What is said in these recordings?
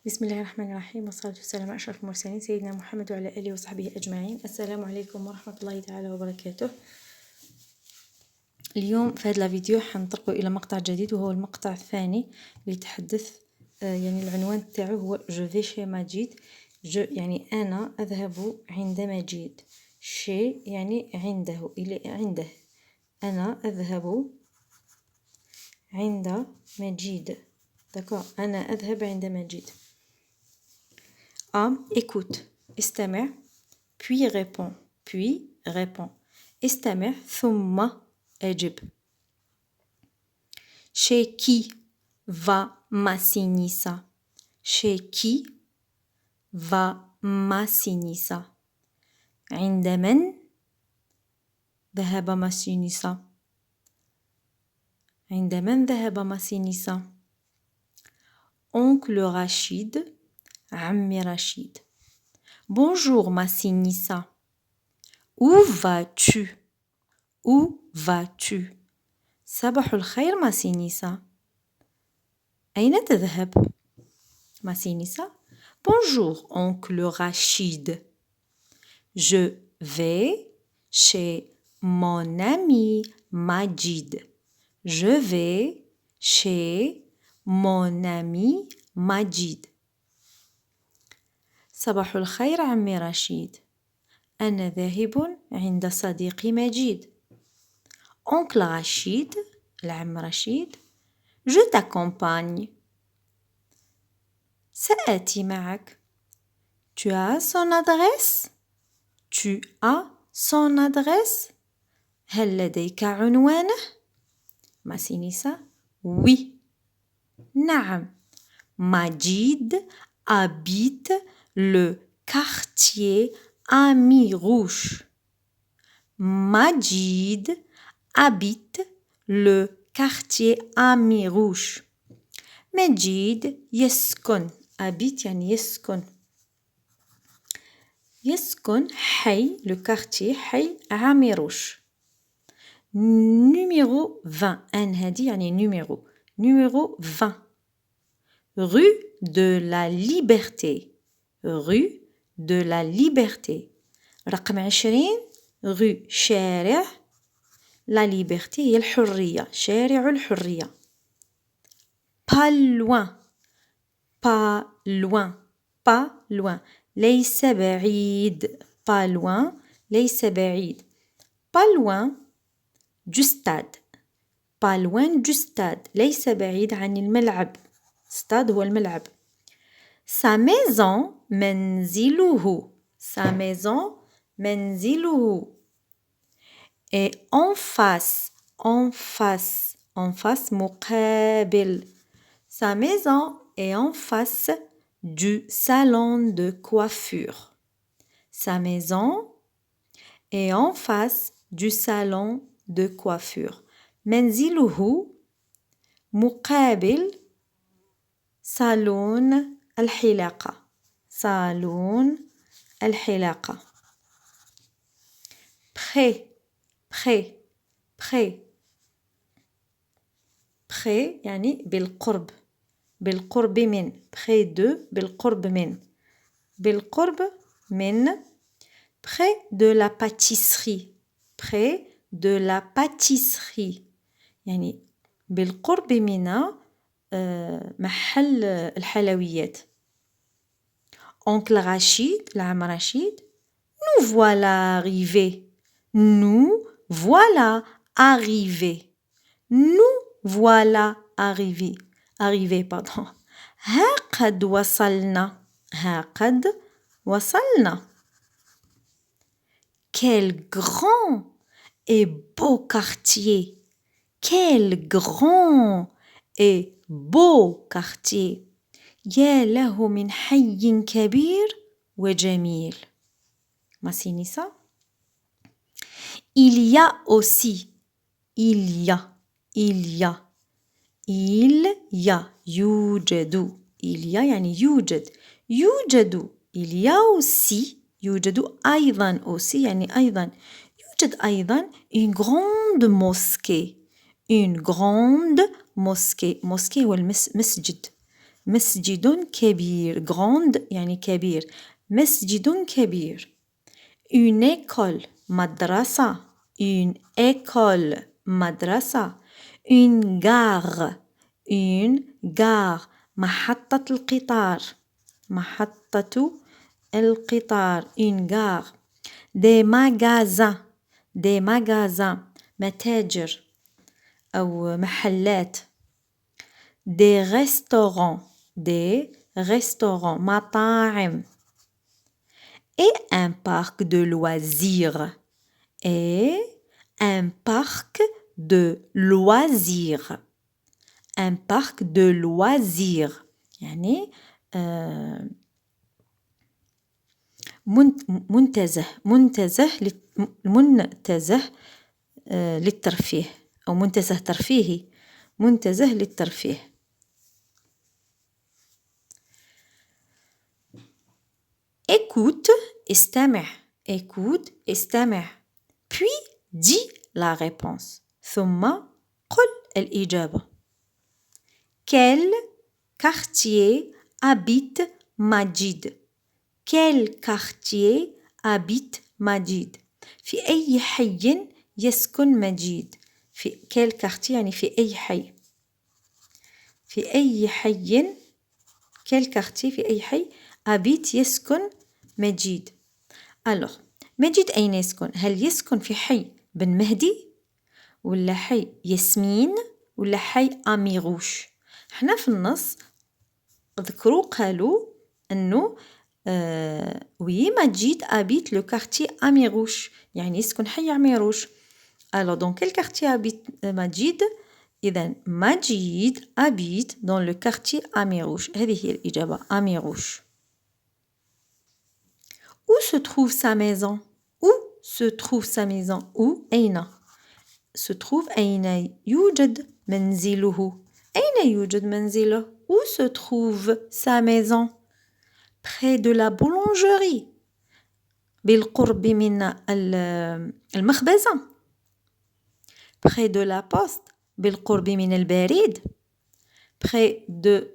بسم الله الرحمن الرحيم والصلاة والسلام على أشرف المرسلين سيدنا محمد وعلى آله وصحبه أجمعين. السلام عليكم ورحمة الله تعالى وبركاته. اليوم في هذا الفيديو حنطرقوا إلى مقطع جديد وهو المقطع الثاني اللي يتحدث يعني العنوان تاعو هو جو في شي مجيد. جو يعني أنا أذهب عند مجيد. شي يعني عنده إلى عنده. أنا أذهب عند مجيد. داكور أنا أذهب عند مجيد. écoute, استمع, puis réponds. استمع ثم أجب. Chez qui va Massinissa? Chez qui va Massinissa? عند من ذهب ماسينيسا؟ عند من ذهب ماسينيسا؟ Oncle Rachid, عمي رشيد. Bonjour Massinissa. Où vas-tu? Où vas-tu? صباح الخير ماسينيسا. أين تذهب؟ ماسينيسا. Bonjour oncle Rachid. Je vais chez mon ami Majid. Je vais chez mon ami Majid. صباح الخير عمي رشيد. أنا ذاهب عند صديقي مجيد. Oncle Rachid, العم رشيد. Je t'accompagne. سآتي معك. Tu as son adresse? Tu as son adresse? هل لديك عنوانه؟ ماسينيسا. Oui. نعم. Majid habite le quartier Amirouche. Majid habite le quartier Amirouche. مجيد يسكن. habite يعني يسكن. يسكن حي le quartier حي عامروش. numéro 20 أن هذه يعني numéro 20. rue de la Liberté. rue de la Liberté. رقم 20 rue شارع la Liberté هي الحرية. شارع الحرية. pas loin. pas loin. pas loin. ليس بعيد. pas loin ليس بعيد. pas loin du stade. pas loin du stade ليس بعيد عن الملعب. stade هو الملعب. sa maison منزله. sa maison منزله. et en face مقابل. sa maison est en face du salon de coiffure. sa maison est en face du salon de coiffure. منزله مقابل صالون الحلاقة. صالون الحلاقة. près يعني بالقرب. بالقرب من. près de بالقرب من. بالقرب من. près de la pâtisserie. près de la pâtisserie يعني بالقرب من محل الحلويات. oncle Rachid, العم رشيد. nous voilà arrivés. nous voilà arrivés. nous voilà arrivés. arrivés pardon. ها قد وصلنا. ها قد وصلنا. quel grand et beau quartier. quel grand et beau quartier. يا له من حي كبير وجميل. ماسينيسا. il y a aussi. il y a يوجد. il y a يعني يوجد. يوجد. il y a aussi. يوجد أيضا aussi يعني أيضا. يوجد أيضا une grande mosquée. une grande mosquée. mosquée هو المسجد. مسجد كبير. grande يعني كبير. مسجد كبير. une école مدرسة. une école مدرسة. une gare. une gare محطة القطار. محطة القطار. une gare. des magasins. des magasins متاجر أو محلات. des restaurants. des restaurants مطاعم. et un parc de loisirs. et un parc de loisirs. un parc de loisirs يعني منتزه للترفيه أو منتزه ترفيهي. منتزه للترفيه. écoute استمع. écoute استمع. puis dis la réponse. ثم قل الإجابة. quel quartier habite ماجد. quel quartier habite ماجد. في أي حي يسكن مجيد. في quel quartier يعني في أي حي. في أي حي quel quartier في أي حي habite يسكن مجيد. alors مجيد أين يسكن؟ هل يسكن في حي بن مهدي ولا حي ياسمين ولا حي أميغوش؟ احنا في النص ذكروا قالوا أنه وي مجيد habite le quartier أميغوش يعني يسكن حي أميغوش. alors dans quel quartier habite مجيد؟ إذن مجيد habite dans le quartier أميغوش. هذه هي الإجابة أميغوش. où se trouve sa maison? où se trouve sa maison? où أين se trouve أين يوجد منزله. أين يوجد منزله؟ où se trouve sa maison? près de la boulangerie بالقرب من المخبزة. près de la poste بالقرب من البريد. près de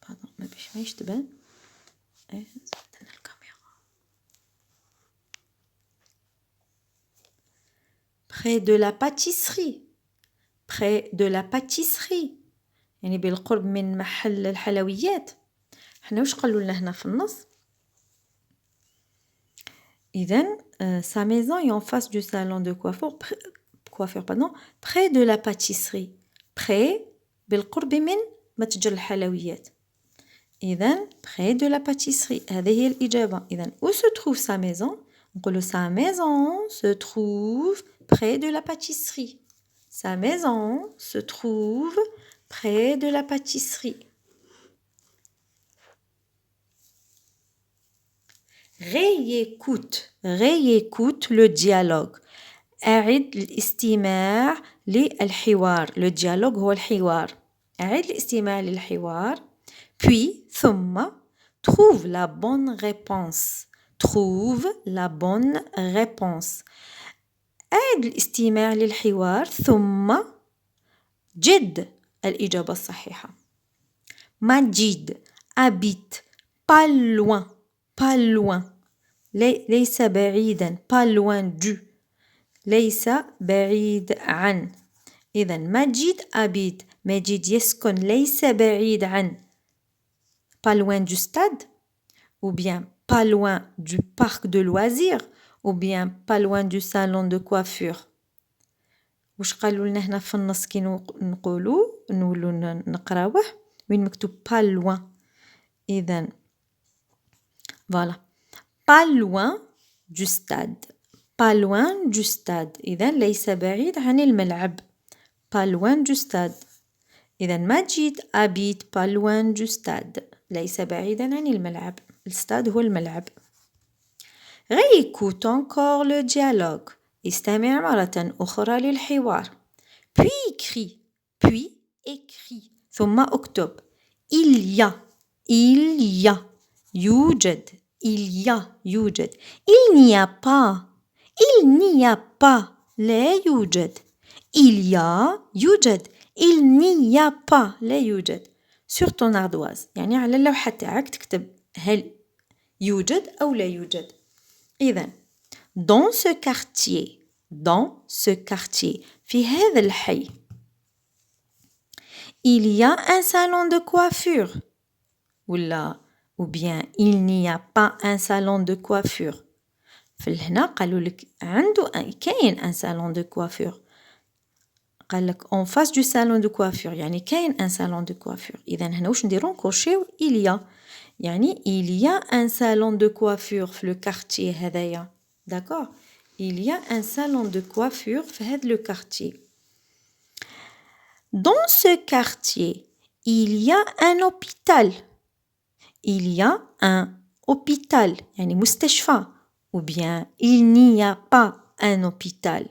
pardon ما يشتبه près de la pâtisserie. près de la pâtisserie يعني بالقرب من محل الحلويات. احنا وش قالوا لنا هنا في النص؟ إذن sa maison est en face du salon de coiffure près de la pâtisserie. près بالقرب من متجر الحلويات. إذن près de la pâtisserie هذه هي الإجابة. إذن où se trouve sa maison؟ نقولوا sa maison se trouve près de la pâtisserie. sa maison se trouve près de la pâtisserie. réécoute le dialogue. أعد الاستماع للحوار. le dialogue هو الحوار. أعد الاستماع للحوار. puis ثم trouve la bonne réponse. trouve la bonne réponse. أعد الاستماع للحوار ثم جد الإجابة الصحيحة. مجيد habite pas loin. pas loin ليس بعيدا. pas loin du ليس بعيد عن. إذن مجيد habite مجيد يسكن ليس بعيد عن pas loin du stade ou bien pas loin du parc de loisirs ou bien pas loin du salon de coiffure. وش قالوا لنا هنا في النص كي نقولوا نقراوه وين مكتوب pas loin. إذن voilà pas loin du stade. pas loin du stade إذن ليس بعيد عن الملعب. pas loin du stade. إذن مجيد habite pas loin du stade ليس بعيدا عن الملعب. الستاد هو الملعب. réécoute encore le dialogue. استمع مرة أخرى للحوار. puis écris ثم اكتب. il y a يوجد. يوجد. il n'y a pas لا يوجد. il y a يوجد. il n'y a pas لا يوجد sur ton ardoise يعني على اللوحة تاعك تكتب هل يوجد أو لا يوجد. إذن dans ce quartier في هذا الحي il y a un salon de coiffure ولا ou bien il n'y a pas un salon de coiffure. فلهنا قالوا لك عنده كاين ان salon de coiffure. قال لك en face du salon de coiffure يعني كاين ان salon de coiffure. إذا هنا واش نديرو نكوشيو il y a يعني il y a un salon de coiffure في le quartier هذايا. d'accord il y a un salon de coiffure في هذا le quartier. dans ce quartier il y a un hôpital. il y a un hôpital يعني مستشفى ou bien il n'y a pas un hôpital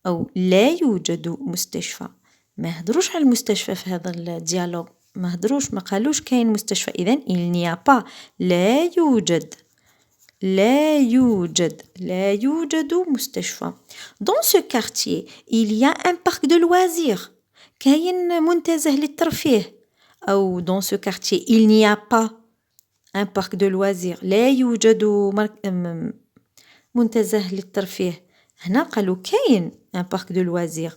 أو لا يوجد مستشفى. ما هدروش على المستشفى في هذا الديالوج، ما هدروش، ما قالوش كاين مستشفى. إذن il n'y a pas لا يوجد لا يوجد مستشفى. dans ce quartier il y a un parc de loisirs كاين منتزه للترفيه أو dans ce quartier il n'y a pas un parc de loisirs لا يوجد منتزه للترفيه. هنا قالوا كاين un parc de loisirs.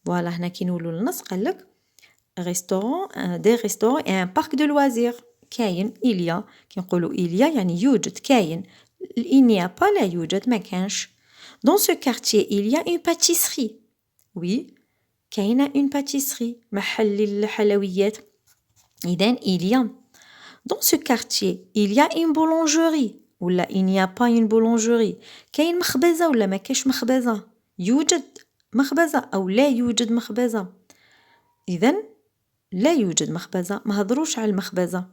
فوالا هنا كي نقولوا النص قال لك restaurant des restaurants et un parc de loisirs. كاين il y a كي نقولوا il y a يعني يوجد كاين. il n'y a pas لا يوجد ما كانش. dans ce quartier il y a une pâtisserie. oui كاينه une pâtisserie محل الحلويات. إذن il y a. dans ce quartier il y a une boulangerie ولا il n'y a pas une boulangerie. كاين مخبزة ولا ما كاش مخبزة. يوجد مخبزة أو لا يوجد مخبزة. إذن لا يوجد مخبزة، ما هضروش على المخبزة.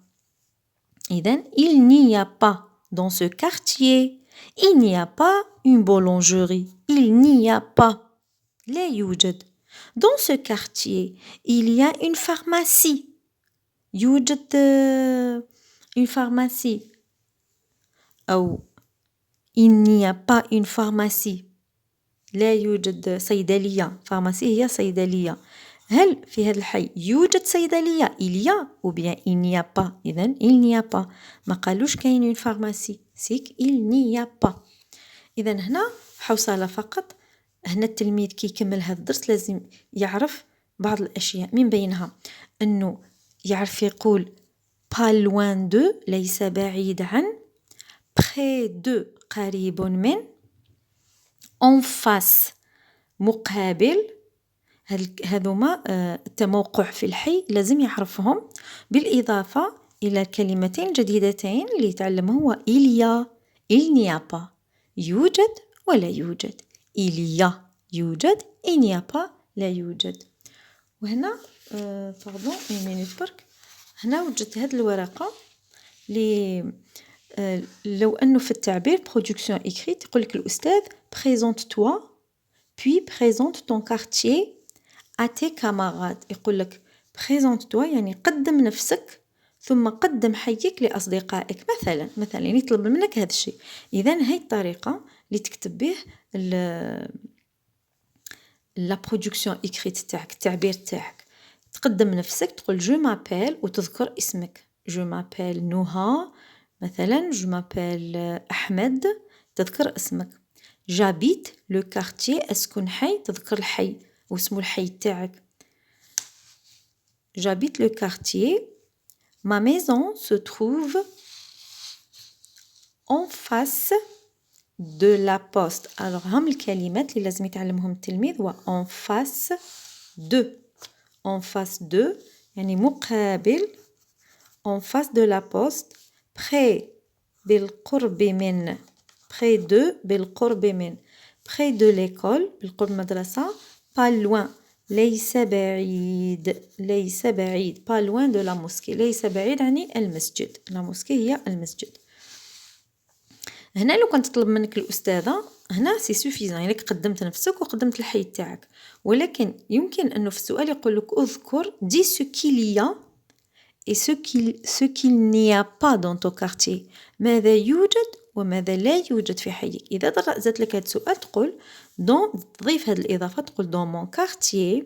إذن il n'y a pas dans ce quartier il n'y a pas une boulangerie. il n'y a pas لا يوجد. dans ce quartier il y a une pharmacie. يوجد une pharmacie أو il n'y a pas une pharmacie لا يوجد صيدلية. فارماسي هي صيدلية. هل في هذا الحي يوجد صيدلية il y a ou bien il n'y a pas. إذن il n'y a pas ما قالوش كاين une pharmacie سيك il n'y a pas. إذن هنا حوصلة فقط. هنا التلميذ كي يكمل هذا الدرس لازم يعرف بعض الأشياء من بينها أنه يعرف يقول pas loin de ليس بعيد عن près de قريب من en face مقابل. هذوما التموقع في الحي لازم يعرفهم بالإضافة إلى كلمتين جديدتين اللي يتعلمه هو il y a il n'y a pas يوجد ولا يوجد. il y a يوجد il n'y a pas لا يوجد. وهنا pardon une minute برك. هنا وجدت هذه الورقة لو أنه في التعبير production écrite يقول لك الأستاذ présente-toi puis présente ton quartier à tes camarades. يقول لك présente-toi يعني قدم نفسك ثم قدم حيك لأصدقائك. مثلا يطلب منك هذا الشيء. إذن هاي الطريقة اللي تكتب به la production écrite تاعك التعبير تاعك. تقدم نفسك تقول je m'appelle وتذكر اسمك. je m'appelle نهى مثلا je m'appelle أحمد تذكر اسمك. j'habite le quartier أسكن حي تذكر الحي واسمو الحي تاعك. j'habite le quartier ma maison se trouve en face de la poste. alors هم الكلمات اللي لازم يتعلمهم التلميذ هو en face de en face de يعني مقابل en face de la poste près بالقرب من près de بالقرب من près de l'école بالقرب المدرسة pas loin ليس بعيد pas loin de la mosquée ليس بعيد يعني المسجد. la mosquée هي المسجد. هنا لو كانت تطلب منك الأستاذة هنا سي سوفيزان يعني قدمت نفسك وقدمت الحي تاعك. ولكن يمكن أنه في السؤال يقول لك اذكر دي ce qu'il y a et ce qu'il n'y a pas dans ton quartier. ماذا يوجد وماذا لا يوجد في حيك. إذا زادت لك هذا السؤال تقول تضيف هذه الإضافة، تقول dans mon quartier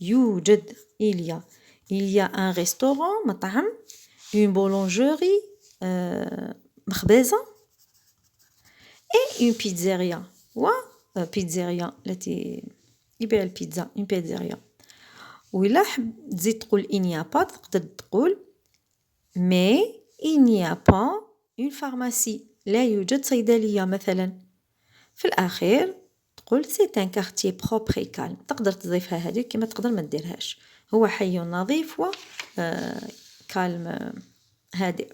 يوجد il y a un restaurant مطعم، une boulangerie مخبزة، et une pizzeria بيتزاريا التي يبيع البيتزا une pizzeria. وإلا حب تزيد تقول il n'y a pas تقدر تقول mais il n'y a pas une pharmacie لا يوجد صيدلية مثلا. في الأخير تقول c'est un quartier propre et calme، تقدر تضيفها هذه كما تقدر ما ديرهاش، هو حي نظيف و كالم هادئ.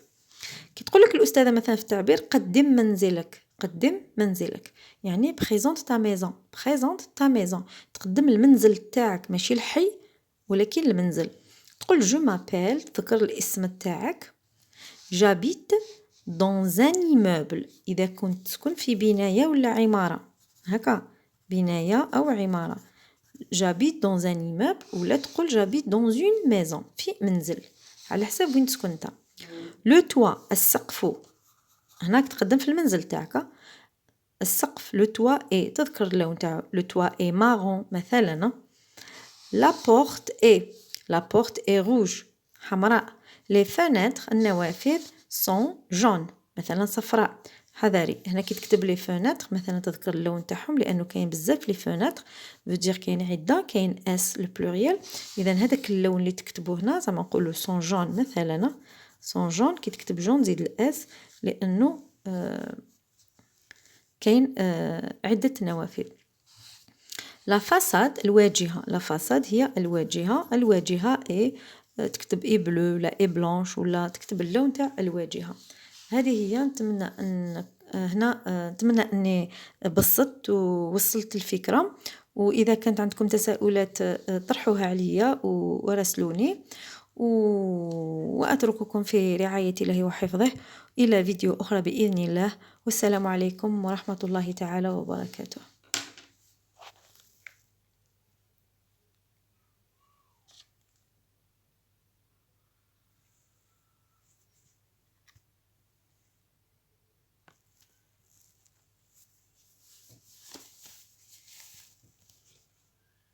كي تقول لك الأستاذة مثلا في التعبير قدم منزلك يعني présente ta maison تقدم المنزل تاعك، ماشي الحي ولكن المنزل. تقول جو مابيل تذكر الاسم تاعك، جابيت dans un immeuble إذا كنت تسكن في بناية ولا عمارة، هكا بناية أو عمارة، جابيت dans un immeuble، ولا تقول جابيت dans une maison في منزل على حساب وين تسكن نتا. لو توا السقف، هناك تقدم في المنزل تاعك السقف، لو توا اي تذكر اللون تاعو، لو توا اي مارون مثلا. لا بورت اي روج حمراء، لي فونيتر النوافذ سون جون مثلا صفراء. حذاري هنا كي تكتب لي فونيتر مثلا تذكر اللون تاعهم، لانه كاين بزاف لي فونيتر فودير كاين عده، كاين اس لو بلوريال، اذا هذاك اللون اللي تكتبوه هنا زعما نقولوا سون جون مثلا، سون جون كي تكتب جون زيد الاس لانه كاين عده نوافذ. لا فاساد الواجهه، لا فاساد هي الواجهه اي تكتب اي بلو لا اي بلانش ولا تكتب اللون تاع الواجهه. هذه هي. نتمنى ان هنا نتمنى اني بسطت ووصلت الفكره، واذا كانت عندكم تساؤلات طرحوها عليا وراسلوني، واترككم في رعايه الله وحفظه الى فيديو اخرى باذن الله. والسلام عليكم ورحمه الله تعالى وبركاته.